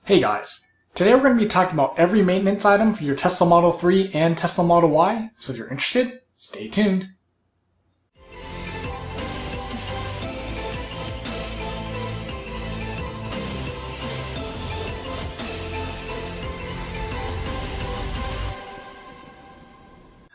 Hey guys, today we're going to be talking about every maintenance item for your Tesla Model 3 and Tesla Model Y, so if you're interested, stay tuned.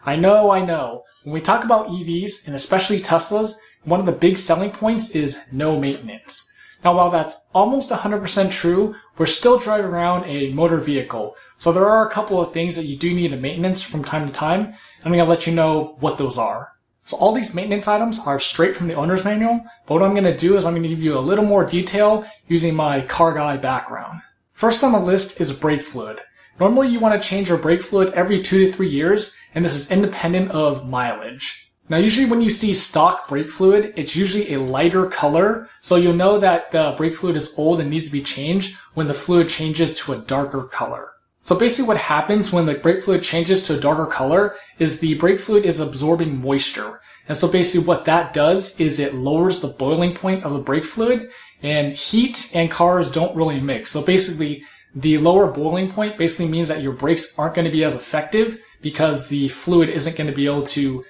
I know. When we talk about EVs, and especially Teslas, one of the big selling points is no maintenance. Now, while that's almost 100% true, we're still driving around a motor vehicle. So there are a couple of things that you do need a maintenance from time to time, and I'm going to let you know what those are. So all these maintenance items are straight from the owner's manual, but what I'm going to do is I'm going to give you a little more detail using my car guy background. First on the list is brake fluid. Normally you want to change your brake fluid every 2 to 3 years, and this is independent of mileage. Now usually when you see stock brake fluid, it's usually a lighter color, so you'll know that the brake fluid is old and needs to be changed when the fluid changes to a darker color. So basically what happens when the brake fluid changes to a darker color is the brake fluid is absorbing moisture. And so basically what that does is it lowers the boiling point of the brake fluid, and heat and cars don't really mix. So basically the lower boiling point basically means that your brakes aren't going to be as effective because the fluid isn't going to be able to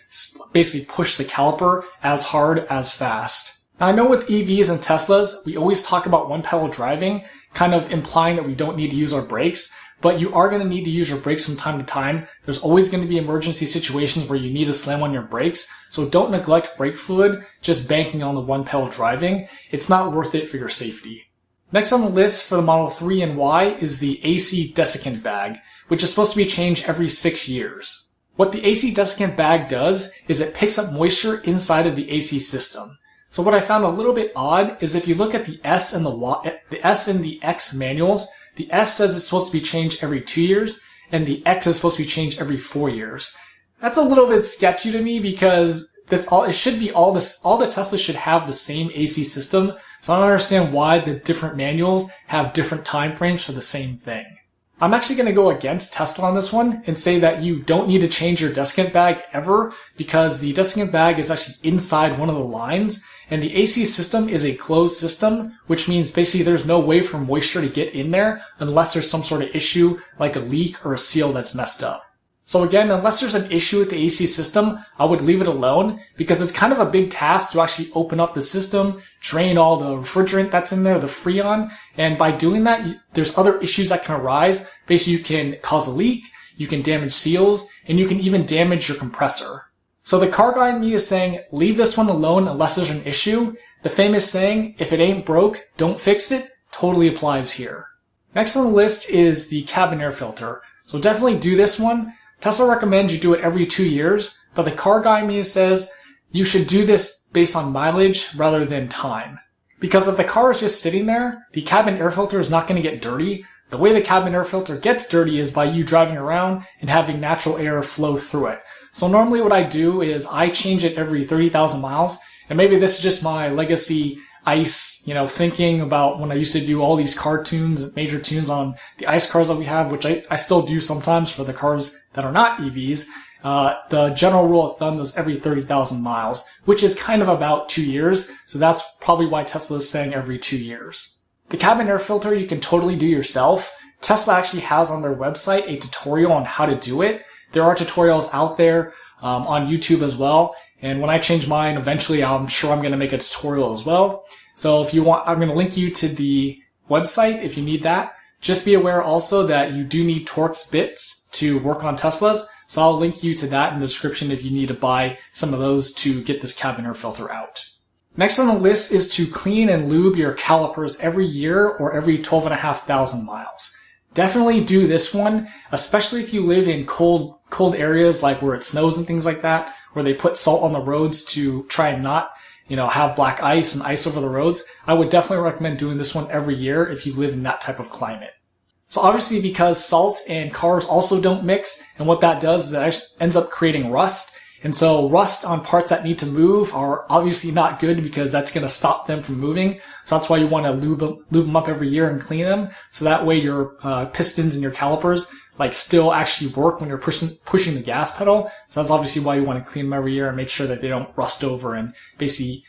basically push the caliper as hard as fast. Now I know with EVs and Teslas, we always talk about one pedal driving, kind of implying that we don't need to use our brakes, but you are going to need to use your brakes from time to time. There's always going to be emergency situations where you need to slam on your brakes, so don't neglect brake fluid just banking on the one pedal driving. It's not worth it for your safety. Next on the list for the Model 3 and Y is the AC desiccant bag, which is supposed to be changed every 6 years. What the AC desiccant bag does is it picks up moisture inside of the AC system. So what I found a little bit odd is if you look at the S and the S and the X manuals, the S says it's supposed to be changed every 2 years, and the X is supposed to be changed every 4 years. That's a little bit sketchy to me because it should be all the Teslas should have the same AC system. So I don't understand why the different manuals have different time frames for the same thing. I'm actually going to go against Tesla on this one and say that you don't need to change your desiccant bag ever because the desiccant bag is actually inside one of the lines, and the AC system is a closed system, which means basically there's no way for moisture to get in there unless there's some sort of issue like a leak or a seal that's messed up. So again, unless there's an issue with the AC system, I would leave it alone because it's kind of a big task to actually open up the system, drain all the refrigerant that's in there, the Freon, and by doing that, there's other issues that can arise. Basically, you can cause a leak, you can damage seals, and you can even damage your compressor. So the car guy in me is saying, leave this one alone unless there's an issue. The famous saying, if it ain't broke, don't fix it, totally applies here. Next on the list is the cabin air filter. So definitely do this one. Tesla recommends you do it every 2 years, but the car guy in me says you should do this based on mileage rather than time. Because if the car is just sitting there, the cabin air filter is not going to get dirty. The way the cabin air filter gets dirty is by you driving around and having natural air flow through it. So normally what I do is I change it every 30,000 miles, and maybe this is just my legacy ICE, thinking about when I used to do all these cartoons, major tunes on the ICE cars that we have, which I still do sometimes for the cars that are not EVs. The general rule of thumb is every 30,000 miles, which is kind of about 2 years. So that's probably why Tesla is saying every 2 years. The cabin air filter you can totally do yourself. Tesla actually has on their website a tutorial on how to do it. There are tutorials out there on YouTube as well. And when I change mine, eventually I'm sure I'm going to make a tutorial as well. So if you want, I'm going to link you to the website if you need that. Just be aware also that you do need Torx bits to work on Teslas. So I'll link you to that in the description if you need to buy some of those to get this cabin air filter out. Next on the list is to clean and lube your calipers every year or every 12,500 miles. Definitely do this one, especially if you live in cold areas like where it snows and things like that, where they put salt on the roads to try and not, have black ice and ice over the roads. I would definitely recommend doing this one every year if you live in that type of climate. So obviously because salt and cars also don't mix, and what that does is that ends up creating rust. And so rust on parts that need to move are obviously not good because that's going to stop them from moving. So that's why you want to lube them up every year and clean them. So that way your pistons and your calipers still actually work when you're pushing the gas pedal. So that's obviously why you want to clean them every year and make sure that they don't rust over and basically,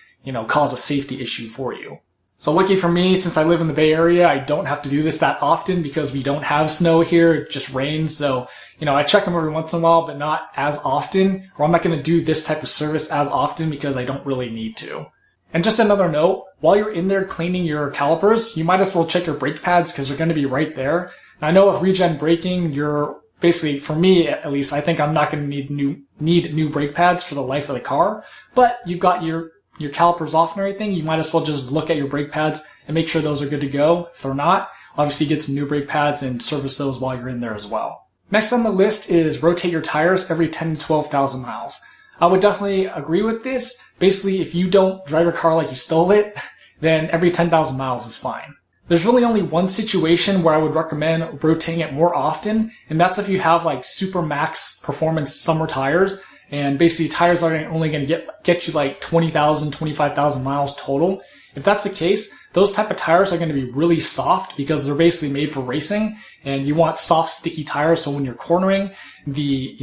cause a safety issue for you. So lucky for me, since I live in the Bay Area, I don't have to do this that often because we don't have snow here. It just rains. So, I check them every once in a while, but not as often, or I'm not going to do this type of service as often because I don't really need to. And just another note, while you're in there cleaning your calipers, you might as well check your brake pads because they're going to be right there. And I know with regen braking, you're basically, for me at least, I think I'm not going to need new brake pads for the life of the car, but you've got your calipers off and everything. You might as well just look at your brake pads and make sure those are good to go. If they're not, obviously get some new brake pads and service those while you're in there as well. Next on the list is rotate your tires every 10 to 12,000 miles. I would definitely agree with this. Basically, if you don't drive your car like you stole it, then every 10,000 miles is fine. There's really only one situation where I would recommend rotating it more often, and that's if you have like super max performance summer tires, and basically tires are only going to get you like 20,000, 25,000 miles total. If that's the case, those type of tires are going to be really soft because they're basically made for racing, and you want soft, sticky tires so when you're cornering, the,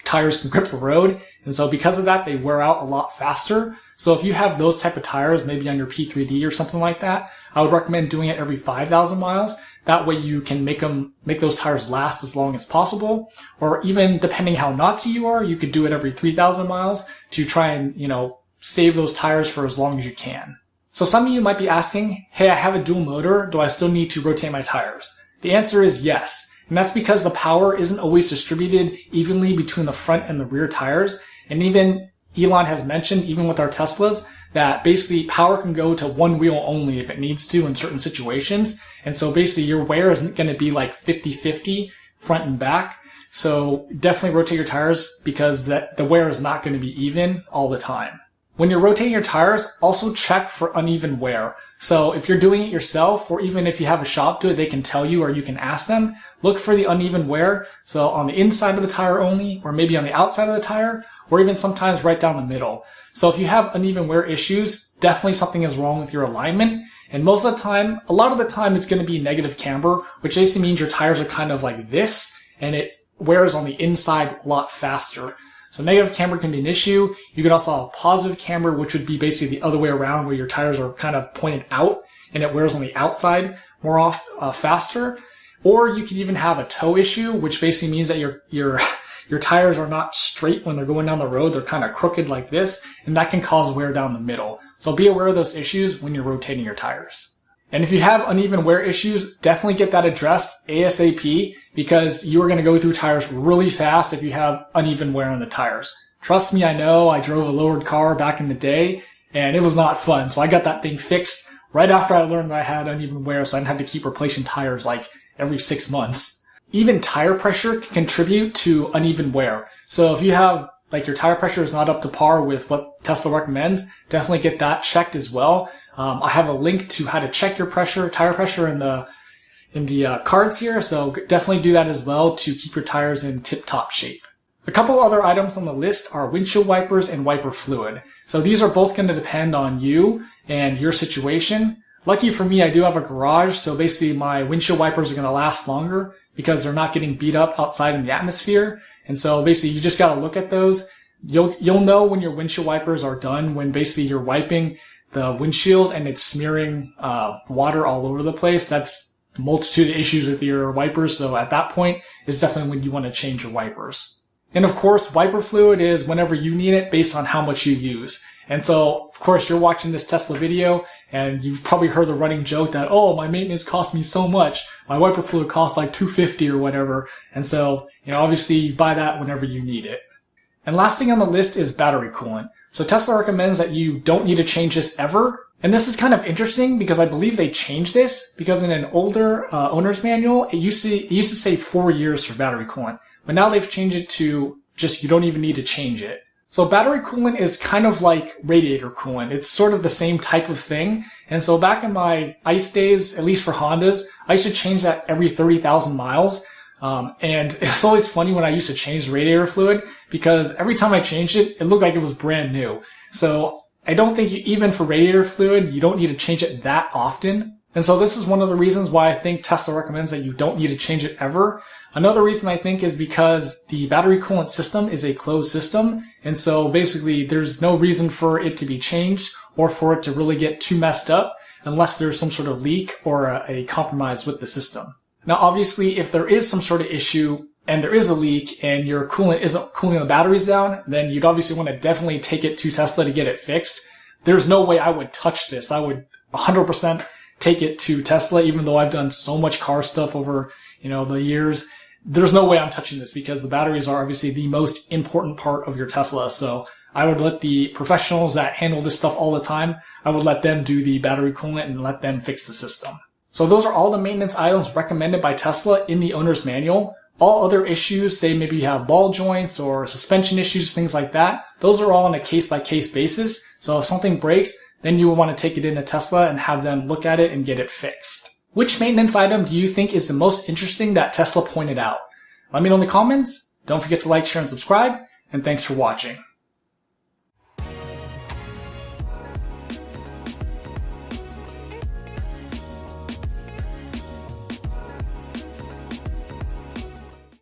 tires can grip the road. And so because of that, they wear out a lot faster. So if you have those type of tires, maybe on your P3D or something like that, I would recommend doing it every 5,000 miles. That way you can make those tires last as long as possible. Or even depending how naughty you are, you could do it every 3,000 miles to try and, save those tires for as long as you can. So some of you might be asking, hey, I have a dual motor. Do I still need to rotate my tires? The answer is yes. And that's because the power isn't always distributed evenly between the front and the rear tires. And even Elon has mentioned, even with our Teslas, that basically power can go to one wheel only if it needs to in certain situations. And so basically your wear isn't going to be like 50-50 front and back. So definitely rotate your tires because the wear is not going to be even all the time. When you're rotating your tires, also check for uneven wear. So if you're doing it yourself, or even if you have a shop do it, they can tell you or you can ask them. Look for the uneven wear. So on the inside of the tire only, or maybe on the outside of the tire, or even sometimes right down the middle. So if you have uneven wear issues, definitely something is wrong with your alignment. And most of the time, a lot of the time, it's going to be negative camber, which basically means your tires are kind of like this, and it wears on the inside a lot faster. So negative camber can be an issue. You could also have positive camber, which would be basically the other way around, where your tires are kind of pointed out and it wears on the outside more faster. Or you could even have a toe issue, which basically means that your tires are not straight when they're going down the road. They're kind of crooked like this, and that can cause wear down the middle. So be aware of those issues when you're rotating your tires. And if you have uneven wear issues, definitely get that addressed ASAP because you are going to go through tires really fast if you have uneven wear on the tires. Trust me, I know. I drove a lowered car back in the day and it was not fun. So I got that thing fixed right after I learned that I had uneven wear, so I didn't have to keep replacing tires like every 6 months. Even tire pressure can contribute to uneven wear. So if you have like your tire pressure is not up to par with what Tesla recommends, definitely get that checked as well. I have a link to how to check your tire pressure in the cards here, so definitely do that as well to keep your tires in tip-top shape. A couple other items on the list are windshield wipers and wiper fluid. So these are both going to depend on you and your situation. Lucky for me, I do have a garage, so basically my windshield wipers are going to last longer because they're not getting beat up outside in the atmosphere. And so basically you just got to look at those. You'll know when your windshield wipers are done when basically you're wiping the windshield and it's smearing water all over the place. That's a multitude of issues with your wipers. So at that point is definitely when you want to change your wipers. And of course, wiper fluid is whenever you need it based on how much you use. And so, of course, you're watching this Tesla video and you've probably heard the running joke that, oh, my maintenance cost me so much. My wiper fluid costs like $250 or whatever. And so, obviously you buy that whenever you need it. And last thing on the list is battery coolant. So Tesla recommends that you don't need to change this ever. And this is kind of interesting because I believe they changed this because in an older owner's manual, it used to say 4 years for battery coolant. But now they've changed it to just you don't even need to change it. So battery coolant is kind of like radiator coolant. It's sort of the same type of thing. And so back in my ICE days, at least for Hondas, I used to change that every 30,000 miles. And it's always funny when I used to change the radiator fluid because every time I changed it, it looked like it was brand new. So I don't think even for radiator fluid, you don't need to change it that often. And so this is one of the reasons why I think Tesla recommends that you don't need to change it ever. Another reason I think is because the battery coolant system is a closed system. And so basically there's no reason for it to be changed or for it to really get too messed up unless there's some sort of leak or a compromise with the system. Now, obviously, if there is some sort of issue and there is a leak and your coolant isn't cooling the batteries down, then you'd obviously want to definitely take it to Tesla to get it fixed. There's no way I would touch this. I would 100% take it to Tesla, even though I've done so much car stuff over, the years. There's no way I'm touching this because the batteries are obviously the most important part of your Tesla. So I would let the professionals that handle this stuff all the time, I would let them do the battery coolant and let them fix the system. So those are all the maintenance items recommended by Tesla in the owner's manual. All other issues, say maybe you have ball joints or suspension issues, things like that, those are all on a case-by-case basis. So if something breaks, then you will want to take it into Tesla and have them look at it and get it fixed. Which maintenance item do you think is the most interesting that Tesla pointed out? Let me know in the comments. Don't forget to like, share, and subscribe, and thanks for watching.